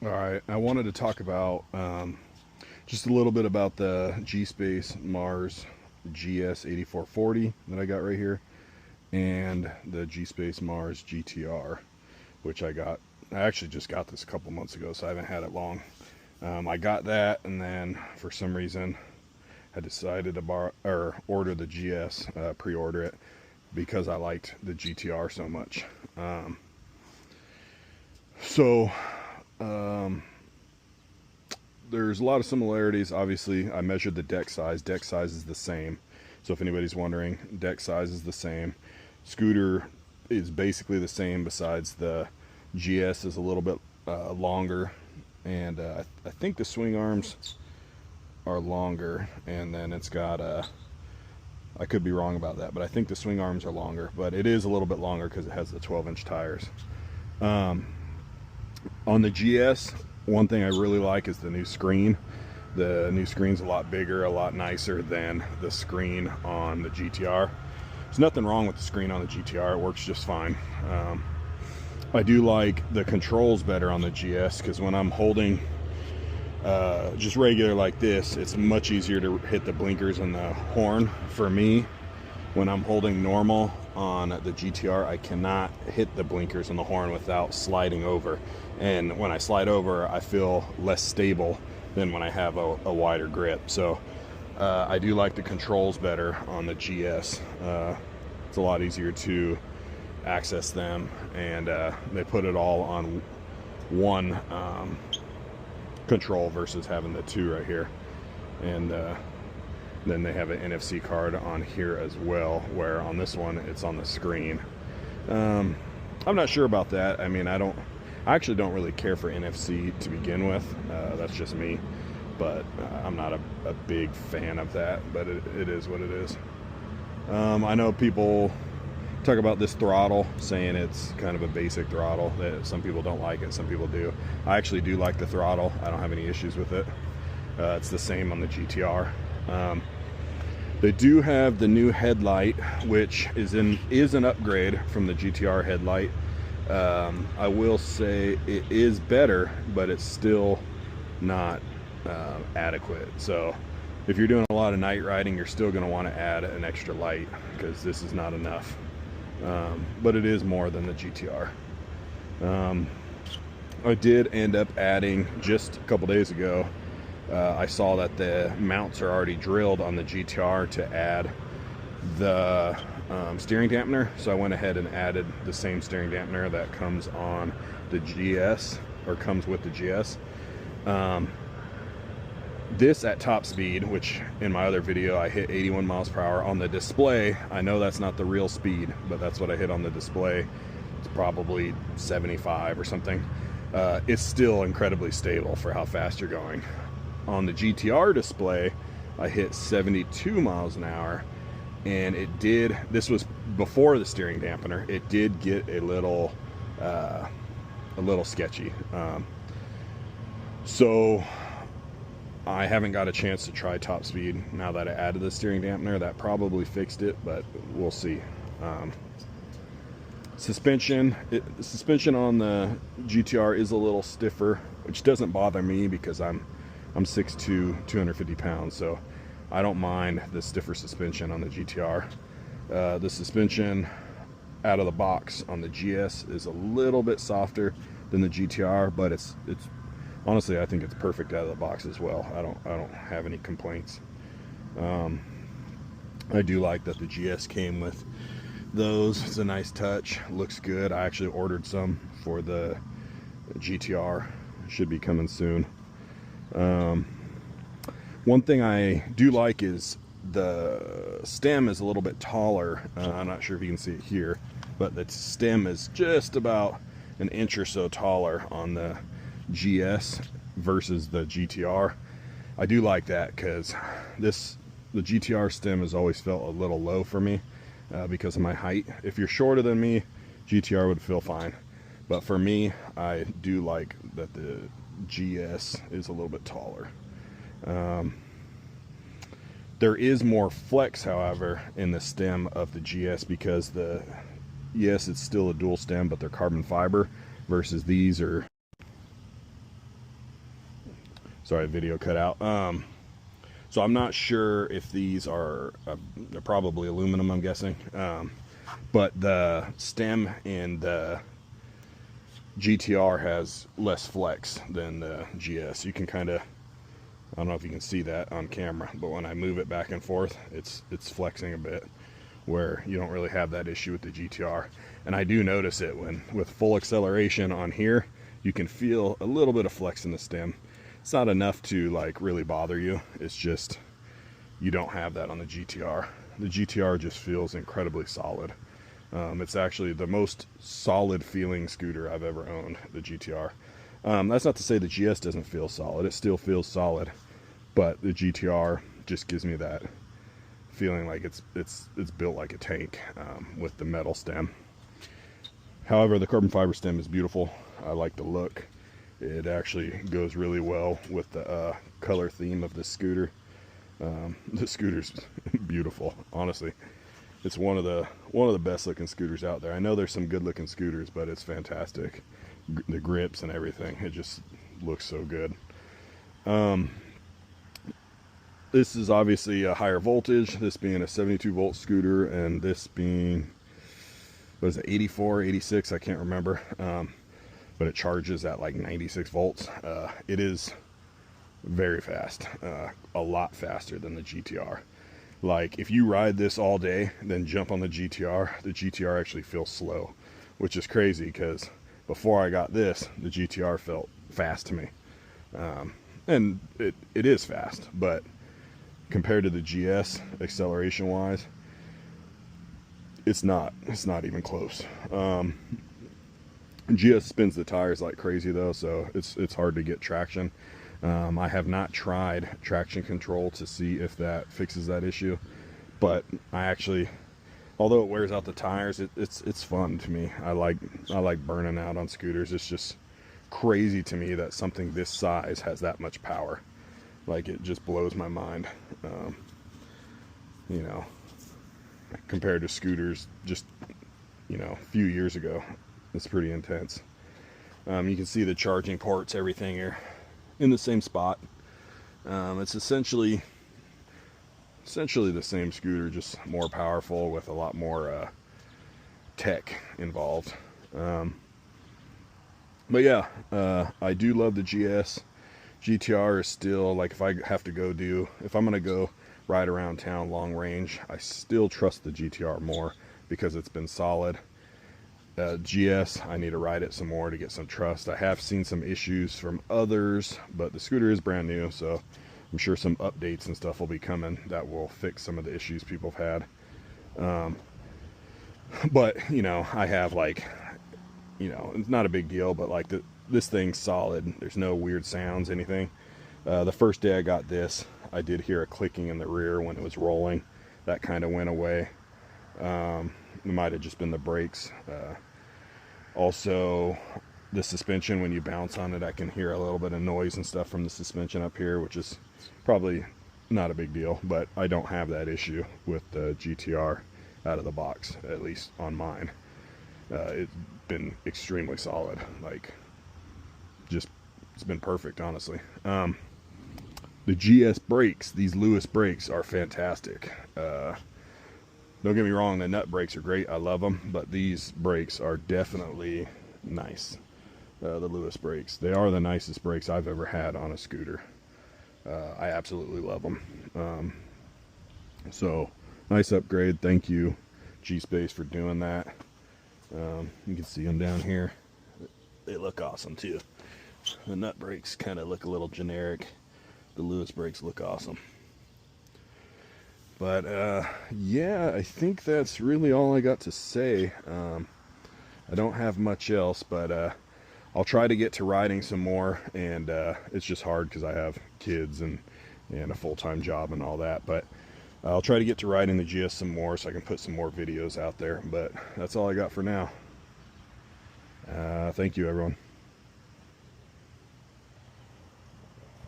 All right, I wanted to talk about just a little bit about the Gspace Mars Gs8440 that I got right here, and the Gspace Mars GTR, which I actually just got this a couple months ago, so I haven't had it long. I got that, and then for some reason, I decided to order the GS, pre-order it because I liked the GTR so much. So. There's a lot of similarities. Obviously, I measured the deck size. Deck size is the same. So if anybody's wondering, deck size is the same. Scooter is basically the same, besides the GS is a little bit longer. And I think the swing arms are longer. And then it's got, I could be wrong about that, but I think the swing arms are longer. But it is a little bit longer because it has the 12-inch tires. On the GS, one thing I really like is the new screen. The new screen's a lot bigger, a lot nicer than the screen on the GTR. There's nothing wrong with the screen on the GTR. It works just fine. I do like the controls better on the GS because when I'm holding just regular like this, it's much easier to hit the blinkers and the horn for me. When I'm holding normal on the GTR, I cannot hit the blinkers and the horn without sliding over. And when I slide over, I feel less stable than when I have a wider grip. So I do like the controls better on the GS. It's a lot easier to access them, and they put it all on one control versus having the two right here. And then they have an NFC card on here as well, where on this one it's on the screen. I'm not sure about that. I mean, I actually don't really care for NFC to begin with. That's just me, but I'm not a big fan of that, but it is what it is. I know people talk about this throttle, saying it's kind of a basic throttle, that some people don't like it, some people do. I actually do like the throttle. I don't have any issues with it. It's the same on the GTR. They do have the new headlight, which is an upgrade from the GTR headlight. I will say it is better, but it's still not adequate. So if you're doing a lot of night riding, you're still going to want to add an extra light, because this is not enough. But it is more than the GTR. I did end up adding, just a couple days ago, I saw that the mounts are already drilled on the GTR to add the steering dampener, so I went ahead and added the same steering dampener that comes on the GS, or comes with the GS. This at top speed, which in my other video I hit 81 miles per hour on the display. I know that's not the real speed, but that's what I hit on the display. It's probably 75 or something. It's still incredibly stable for how fast you're going. On the GTR display, I hit 72 miles an hour, and this was before the steering dampener, it did get a little sketchy. So I haven't got a chance to try top speed now that I added the steering dampener. That probably fixed it, but we'll see. Suspension on the GTR is a little stiffer, which doesn't bother me because I'm 6'2", 250 pounds, so I don't mind the stiffer suspension on the GTR. The suspension out of the box on the GS is a little bit softer than the GTR, but it's honestly, I think it's perfect out of the box as well. I don't have any complaints. I do like that the GS came with those. It's a nice touch, looks good. I actually ordered some for the GTR. Should be coming soon. One thing I do like is the stem is a little bit taller. I'm not sure if you can see it here, but the stem is just about an inch or so taller on the GS versus the GTR. I do like that because the GTR stem has always felt a little low for me because of my height. If you're shorter than me, GTR would feel fine, but for me, I do like that the GS is a little bit taller. There is more flex, however, in the stem of the GS because yes, it's still a dual stem, but they're carbon fiber, versus these are Sorry, video cut out. So I'm not sure if these are they're probably aluminum, I'm guessing. But the stem in the GTR has less flex than the GS. You can kind of, I don't know if you can see that on camera, but when I move it back and forth, it's flexing a bit, where you don't really have that issue with the GTR. And I do notice it when with full acceleration on here, you can feel a little bit of flex in the stem. It's not enough to like really bother you. It's just, you don't have that on the GTR. The GTR just feels incredibly solid. It's actually the most solid feeling scooter I've ever owned, the GTR. That's not to say the GS doesn't feel solid. It still feels solid, but the GTR just gives me that feeling like it's built like a tank, with the metal stem. However, the carbon fiber stem is beautiful. I like the look. It actually goes really well with the color theme of the scooter. The scooter's beautiful, honestly. It's one of the best looking scooters out there. I know there's some good looking scooters, but it's fantastic. The grips and everything, it just looks so good. This is obviously a higher voltage, this being a 72 volt scooter, and this being, what is it, 84, 86, I can't remember. But it charges at like 96 volts. It is very fast, a lot faster than the GTR. Like if you ride this all day, then jump on the GTR actually feels slow, which is crazy because before I got this, the GTR felt fast to me. And it is fast, but compared to the GS acceleration wise, it's not even close. GS spins the tires like crazy though, so it's hard to get traction. I have not tried traction control to see if that fixes that issue, but I actually, although it wears out the tires, it's fun to me. I like burning out on scooters. It's just crazy to me that something this size has that much power. Like, it just blows my mind. You know, compared to scooters just, you know, a few years ago. It's pretty intense. You can see the charging ports, everything here in the same spot. It's essentially the same scooter, just more powerful with a lot more tech involved. But yeah, I do love the GS. GTR is still, like, if I'm gonna go ride around town long range, I still trust the GTR more because it's been solid. GS, I need to ride it some more to get some trust. I have seen some issues from others, but the scooter is brand new, so I'm sure some updates and stuff will be coming that will fix some of the issues people have had. But, you know, I have, like, you know, it's not a big deal, but like this thing's solid. There's no weird sounds, anything. The first day I got this, I did hear a clicking in the rear when it was rolling. That kind of went away. It might have just been the brakes. Also, the suspension, when you bounce on it, I can hear a little bit of noise and stuff from the suspension up here, which is probably not a big deal, but I don't have that issue with the GTR out of the box, at least on mine. It's been extremely solid. Like, just, it's been perfect, honestly. The GS brakes, these Lewis brakes, are fantastic. Don't get me wrong, the nut brakes are great. I love them, but these brakes are definitely nice. The Lewis brakes, they are the nicest brakes I've ever had on a scooter. I absolutely love them. So, nice upgrade. Thank you, Gspace, for doing that. You can see them down here. They look awesome too. The nut brakes kind of look a little generic. The Lewis brakes look awesome. But yeah, I think that's really all I got to say. I don't have much else, but I'll try to get to riding some more, and it's just hard because I have kids and a full-time job and all that. But I'll try to get to riding the GS some more so I can put some more videos out there. But that's all I got for now. Thank you, everyone.